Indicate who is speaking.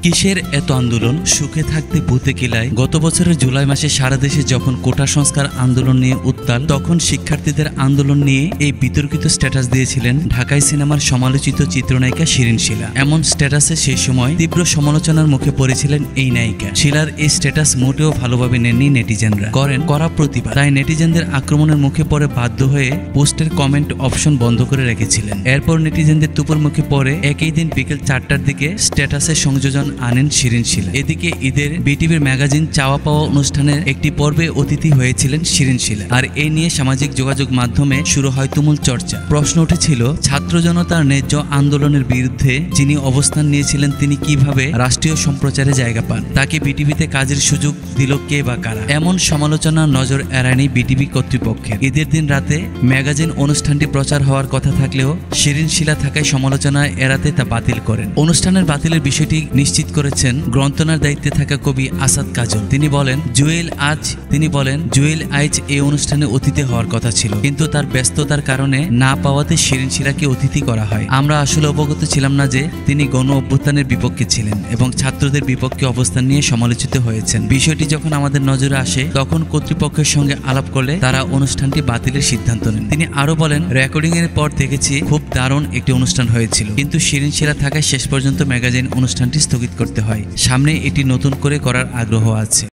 Speaker 1: কিসের এত আন্দোলন? সুখে থাকতে ভূতে কিলায়। গত বছরের জুলাই মাসে সারা দেশে যখন কোটা সংস্কার আন্দোলন নিয়ে উত্তাল, তখন শিক্ষার্থীদের আন্দোলন নিয়ে এই বিতর্কিত স্ট্যাটাস দিয়েছিলেন ঢাকাই সিনেমার সমালোচিত চিত্রনায়িকা শিরিন শিলা। এমন স্ট্যাটাসে সেই সময় তীব্র সমালোচনার মুখে পড়েছিলেন এই নায়িকা। শিলার এই স্ট্যাটাস মোটেও ভালোভাবে নেননি নেটিজেনরা, করেন কড়া প্রতিবাদ। তাই নেটিজেনদের আক্রমণের মুখে পড়ে বাধ্য হয়ে পোস্টের কমেন্ট অপশন বন্ধ করে রেখেছিলেন। এরপর নেটিজেনদের তুপুর মুখে পড়ে একই দিন বিকেল 4টার দিকে স্ট্যাটাসে সংযোজন আনেন শিরিন শিলা। এদিকে ঈদের বিটিভির ম্যাগাজিন চাওয়া পাওয়া অনুষ্ঠানের একটি পর্বে অতিথি হয়েছিলেন শিরিন শিলা। আর এই নিয়ে সামাজিক যোগাযোগ মাধ্যমে শুরু হয় তুমুল চর্চা। প্রশ্ন উঠেছিল, ছাত্র জনতার ন্যায্য আন্দোলনের বিরুদ্ধে যিনি অবস্থান নিয়েছিলেন তিনি কিভাবে রাষ্ট্রীয় সম্প্রচারে জায়গা পান? তাকে বিটিভিতে কাজের সুযোগ দিল কে বা কারা? এমন সমালোচনার নজর এড়ায়নি বিটিভি কর্তৃপক্ষের। ঈদের দিন রাতে ম্যাগাজিন অনুষ্ঠানটি প্রচার হওয়ার কথা থাকলেও শিরিন শিলা থাকায় সমালোচনা এড়াতে তা বাতিল করেন। অনুষ্ঠানের বাতিলের বিষয়টি নিশ্চিত করেছেন গ্রন্থনার দায়িত্বে থাকা কবি আসাদ কাজল। তিনি বলেন, জুয়েল আইজ এই অনুষ্ঠানে অতিথি হওয়ার কথা ছিল, কিন্তু তার ব্যস্ততার কারণে না পাওয়াতে শিরিন শিলাকে অতিথি করা হয়। আমরা আসলে অবগত ছিলাম না যে তিনি গণ অভ্যুত্থানের বিপক্ষে ছিলেন এবং ছাত্রদের বিপক্ষে অবস্থান নিয়ে সমালোচিত হয়েছেন। বিষয়টি যখন আমাদের নজরে আসে তখন কর্তৃপক্ষের সঙ্গে আলাপ করলে তারা অনুষ্ঠানটি বাতিলের সিদ্ধান্ত নেন। তিনি আরো বলেন, রেকর্ডিং এর পর দেখেছি খুব দারুণ একটি অনুষ্ঠান হয়েছিল, কিন্তু শিরিন শিলা থাকায় শেষ পর্যন্ত ম্যাগাজিন অনুষ্ঠানটি স্থগিত করতে হয়। সামনে এটি নতুন করে করার আগ্রহ আছে।